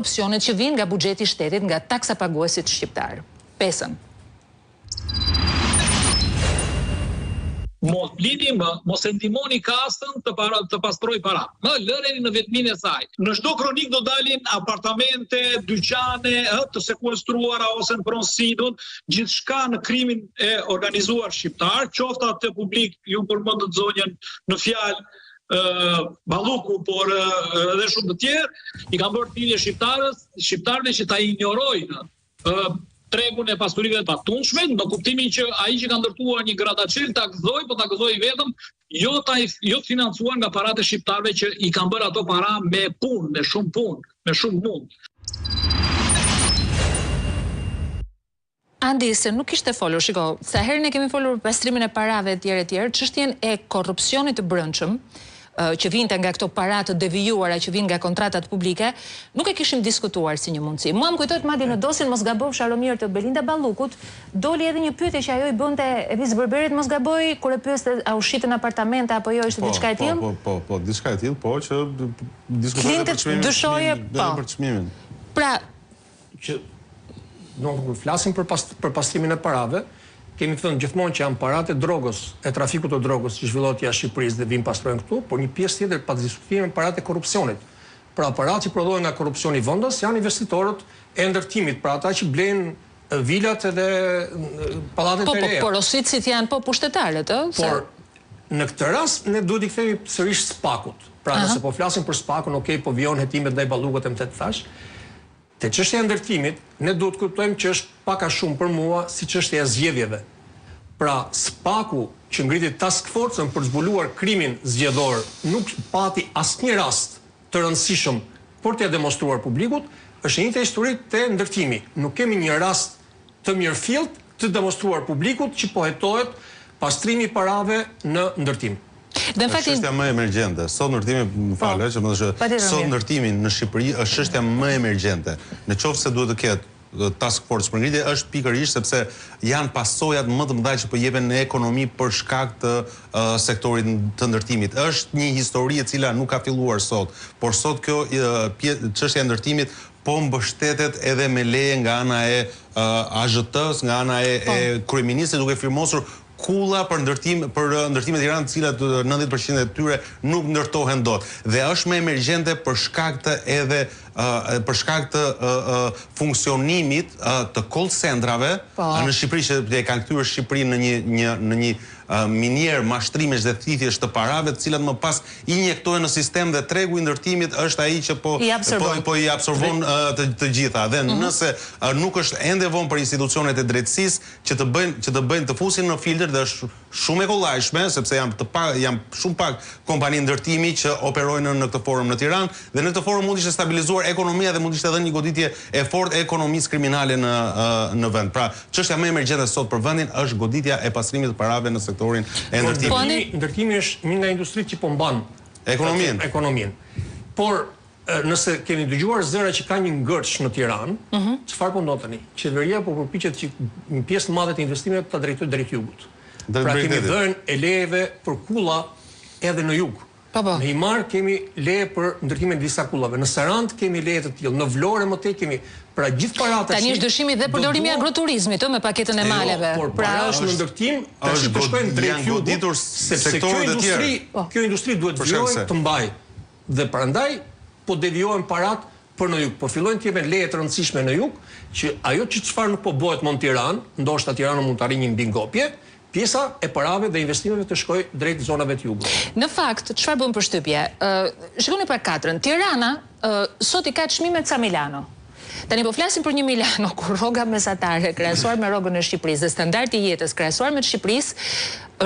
opsionet që vinë nga buxheti i shtetit, nga taksa paguesit shqiptar. 5. Mos blini më, mos e ndihmoni kastën të pastroj para. Më lëreni në vetminë e saj. Në çdo kronik do dalin apartamente, dyqane, të sekuestruara ose në pronësidon, gjithçka në krimin e organizuar shqiptar, qoftë atë publik, ju përmendët zonjën në fjalë Balluku, por edhe shumë të tjerë, i kanë bërë thirrje shqiptarëve që ta injorojnë tregun e pasurive të patundshme, në kuptimin që ai që ka ndërtuar një gradacil ta gëzoj, po ta gëzoj vetëm jo financuar nga paratë e shqiptarëve që i kanë bërë ato para me punë, me shumë mund. Andi, se nuk ishte folur, shiko, sa herën e kemi folur për pastrimin e parave etj, çështjen e korrupsionit të brendshëm, që vinte nga këto para të devijuara që vinë nga kontratat publike, nuk e kishim diskutuar si një mundësi. Mua më kujtohet madje në dosin mos gaboj Sharomir të Belinda Ballukut, doli edhe një pyetje që ajo i bënte Evis Berberit, mos gaboj, kur e pyeste a u shitën apartamente apo jo, ishte diçka e tillë? Po, diçka e tillë, po që diskutohet për çmimin. Pra, që kur flasim për pastrimin e parave, kemi thënë gjithmonë që janë paratë e drogës, e trafikut të drogës që zhvillohet jashtë Shqipërisë dhe vinë pastrojnë këtu, por një pjesë tjetër pa diskutim paratë e korrupsionit. Pra paratë që prodhohen nga korrupsioni vendos janë investitorët e ndërtimit, pra ata që blenë vilat edhe pallatet e reja. Po, porositësit janë pushtetarët, ë? Por në këtë rast ne duhet i kthehemi sërish Spakut. Pra nëse po flasim për Spakun, okay, po vijnë hetimet ndaj Ballukut e më të thash. Te çështja e ndërtimit, ne duhet të kuptojmë që është pak a shumë për mua si çështja e zgjedhjeve. Pra, Spaku që ngriti task force-ën për zbuluar krimin zgjedhor, nuk pati asnjë rast të rëndësishëm për t'ia demonstruar publikut, është një histori te ndërtimi. Nuk kemi një rast të mirëfillt të demonstruar publikut që po hetohet pastrimi i parave në ndërtim. Është çështja më emergjente. Sot ndërtimi, më falë, që më thashë, sot ndërtimi në Shqipëri është çështja më emergjente. Në qoftë se duhet të ketë task force për ngritje, është pikërisht sepse janë pasojat më të mëdha që po jepen në ekonomi për shkak të sektorit të ndërtimit. Është një histori e cila nuk ka filluar sot, por sot kjo çështja e ndërtimit po mbështetet edhe me leje nga ana e AZT-s, nga ana e kryeministit, duke firmosur kulla për ndërtimet e Tiranës, të cilat 90% e tyre nuk ndërtohen dot. Dhe është më emergjente për shkak të funksionimit të call centrave në Shqipëri, që e kanë kthyer Shqipërinë në një minierë mashtrimesh dhe thithjesh të parave, të cilat më pas injektohen në sistem dhe tregu i ndërtimit është ai që po i absorbon të gjitha. Dhe nëse nuk është ende vonë për institucionet e drejtësisë që të fusin në filtr, dhe është shumë e kollajshme, sepse janë shumë pak kompani ndërtimi që operojnë në këtë forum në Tiranë, dhe në këtë forum mund ishte stabilizuar ekonomia dhe mund ishte edhe një goditje e fortë e ekonomisë kriminale në vend. Pra, çështja më emergjente sot për vendin është goditja e pastrimit të parave në sektorin e ndërtimit. Ndërtimi është një nga industritë që po mban ekonominë. Por nëse keni dëgjuar zëra që ka një ngërç në Tiranë, çfarë po ndodh tani? Qeveria po përpiqet që një pjesë të madhe të investimeve ta drejtojë drejt jugut. Pra kemi dhënë e lejeve për kulla edhe në jug. Në Himar kemi leje për ndërtimin e disa kullave. Në Sarand kemi leje të tillë. Në Vlorë më tej kemi. Pra gjithë paratë. Tani është dëshimi dhe përdorimi i agroturizmit, me paketën e maleve. Por para është në ndërtim, tash po shkojnë drejt jugut, sepse kjo industri duhet vijojë të mbajë. Dhe prandaj po devijohen parat për në jug. Po fillojnë të jepen leje të rëndësishme në jug, që ajo çfarë nuk po bëhet më në Tiranë, ndoshta Tirana mund të arrijë një mbingopje, pjesa e parave dhe investimeve të shkoj drejt zonave të jugut. Në fakt, çfarë bën përshtypje? Shikoni për katrën. Tirana sot i ka çmimet ca Milano. Tani po flasim për një Milano ku rroga mesatare krahasuar me rrogën e Shqipërisë dhe standardi i jetës krahasuar me të Shqipërisë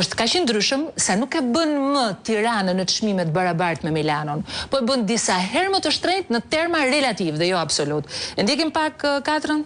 është kaq i ndryshëm sa nuk e bën më Tiranën në çmime të barabartë me Milanon, po e bën disa herë më të shtrenjtë në terma relativ dhe jo absolut. E ndjekim pak katrën?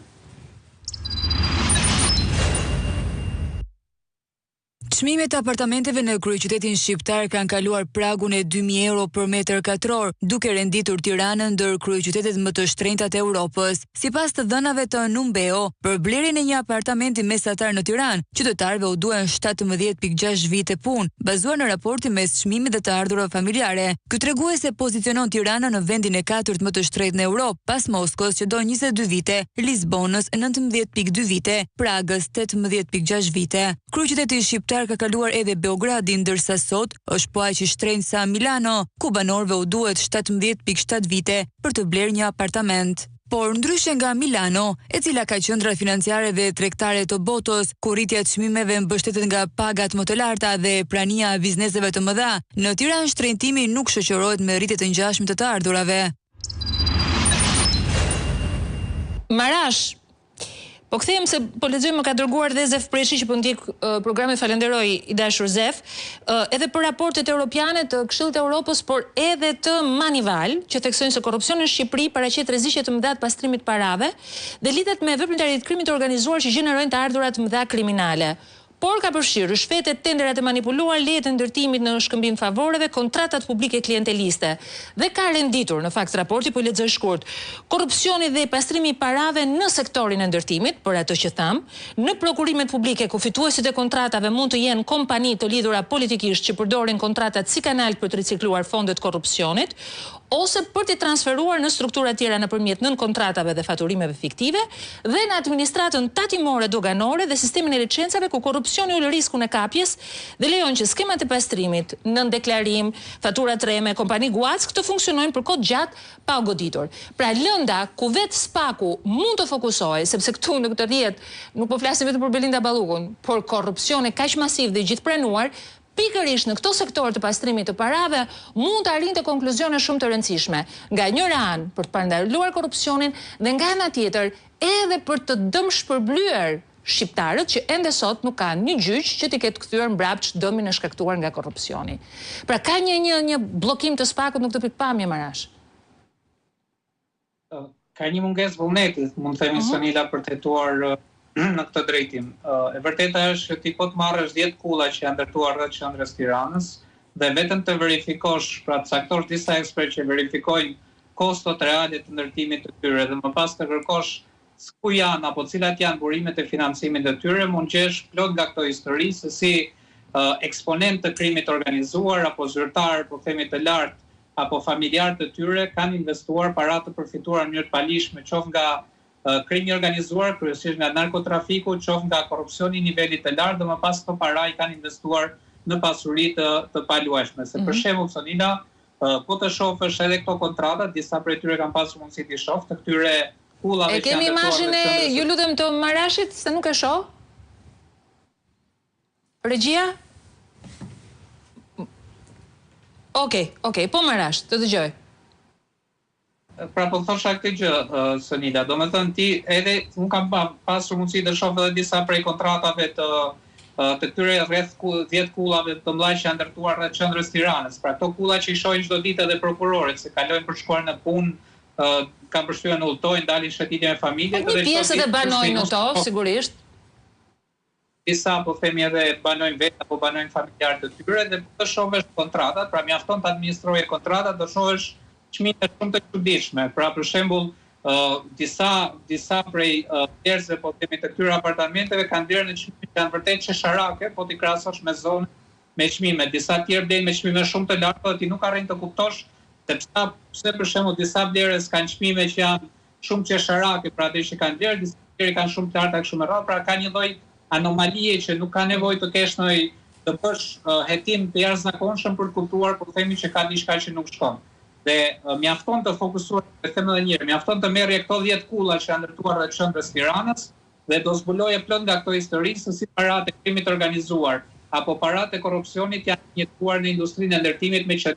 Çmimet e apartamenteve në kryeqytetin shqiptar kanë kaluar pragun e 2.000 euro për metër katror, duke renditur Tiranën ndër kryeqytetet më të shtrenjta të Europës. Sipas të dhënave të Numbeo, për blerjen e një apartamenti mesatar në Tiranë, qytetarëve u duhen 17.6 vite punë, bazuar në raportin mes çmimit dhe të ardhurave familjare. Ky tregues pozicionon Tiranën në vendin e 4 më të shtrenjtë në Europë, pas Moskës që do 22 vite, Lisbonës 19.2 vite, Pragës 18.6 vite. Kryeqyteti shqiptar ka kaluar edhe Beogradi, ndërsa sot është po aq i shtrenjtë sa Milano, ku banorëve u duhet 17.7 vite për të blerë një apartament. Por ndryshe nga Milano, e cila ka qendrat financiare dhe tregtare të botës, ku rritja e çmimeve mbështetet nga pagat më të larta dhe prania e bizneseve të mëdha, në Tiranë shtrenjtimi nuk shoqërohet me rritje të ngjashme të ardhurave. Marash, po kthehem se po lexoj më ka dërguar dhe Zef Preshi që po ndjek programin, falenderoj i dashur Zef, edhe për raportet europiane të Këshillit të Evropës, por edhe të Manival, që theksojnë se korrupsioni në Shqipëri paraqet rreziqe të mëdha të pastrimit parave dhe lidhet me veprimtaritë e krimit të organizuar që gjenerojnë të ardhurat të mëdha kriminale. Por ka përfshirë rishfetet, tenderat e manipuluar, lejet e ndërtimit në shkëmbim favoreve, kontratat publike klienteliste. Dhe ka renditur, në fakt raporti, po i lexoj shkurt, korrupsioni dhe pastrimi i parave në sektorin e ndërtimit, për ato që tham, në prokurimet publike ku fituesit e kontratave mund të jenë kompani të lidhura politikisht që përdorin kontratat si kanal për të ricikluar fondet korrupsionit, ose për të transferuar në struktura tjera nëpërmjet nën kontratave dhe faturimeve fiktive, dhe në administratën tatimore doganore dhe sistemin e licencave ku korrupsioni ul riskun e kapjes dhe lejon që skemat e pastrimit, nën deklarim, fatura treme, kompani guac, këto funksionojnë për kohë gjatë pa u goditur. Pra lënda ku vetë Spaku mund të fokusohej, sepse këtu në këtë rrjet nuk po flasim vetëm për Belinda Ballukun, por korrupsioni kaq masiv dhe i gjithprenuar, pikërisht në këto sektor të pastrimit të parave mund të arrijnë të konkluzione shumë të rëndësishme. Nga njëra anë për të parandaluar korrupsionin dhe nga ana tjetër edhe për të dëmshpërblyer shqiptarët që ende sot nuk kanë një gjyq që t'i ketë kthyer mbrapsht dëmin e shkaktuar nga korrupsioni. Pra ka një bllokim të Spakut në këtë pikpamje, Marash. Ka një mungesë vullneti, mund të themi Sonila, për të hetuar në këtë drejtim. E vërteta është që ti po të marrësh 10 kulla që janë ndërtuar rreth qendrës Tiranës dhe vetëm të verifikosh, pra të caktosh disa ekspertë që verifikojnë kostot reale të ndërtimit të tyre dhe më pas të kërkosh ku janë apo cilat janë burimet e financimit të tyre, mund gjesh plot nga këto histori se si eksponent të krimit organizuar apo zyrtar, po themi të lartë, apo familjar të tyre kanë investuar para të përfituar në mënyrë të palishme, qoftë nga krimi organizuar, kryesisht nga narkotrafiku, qoftë nga korrupsioni i nivelit të lartë, dhe më pas këto para i kanë investuar në pasuri të paluajshme. Se për shembull, Sonila, po të shohësh edhe këto kontrata, disa prej tyre kanë pasur mundësi të shoh të këtyre kullave. E kemi imazhin e, ju lutem, të Marashit, se nuk e shoh? Regjia? Okej, po Marash, të dëgjoj. Pra po thosha këtë gjë, Sonila, do me thënë ti, edhe unë kam pasur mundësi të shoh edhe disa prej kontratave të këtyre rreth 10 kullave të mëdha që janë ndërtuar rreth qendrës Tiranës. Pra këto kulla që i shohin çdo ditë edhe prokurorët, se kalojnë për shkuar në punë, kanë përshtypjen në udhtojnë, dalin shëtitje me familje. Një pjesë e banojnë në to, sigurisht. Disa po themi edhe banojnë vetë apo banojnë familjarë të tyre dhe po të shohësh kontratat, pra mjafton të administroje kontratat, do shohësh çmime shumë të çuditshme. Pra për shembull, disa prej njerëzve po themi të këtyre apartamenteve kanë blerë në çmime që janë vërtet qesharake, po ti krahasosh me zonë me çmime. Disa tjerë blen me çmime shumë të larta dhe ti nuk arrin të kuptosh pse për shembull disa blerës kanë çmime që janë shumë qesharake, pra ato që kanë blerë, disa tjerë kanë shumë të larta kështu me radhë, pra ka një lloj anomalie që nuk ka nevojë të kesh të bësh hetim të jashtëzakonshëm për të kuptuar, po themi që ka diçka që nuk shkon. Dhe mjafton të fokusohet, të them edhe një herë, mjafton të merrje këto 10 kulla që janë ndërtuar rreth qendrës Tiranës dhe do zbuloje plot nga këto histori se si paratë e krimit organizuar apo paratë e korrupsionit janë injektuar në industrinë e ndërtimit me qëllim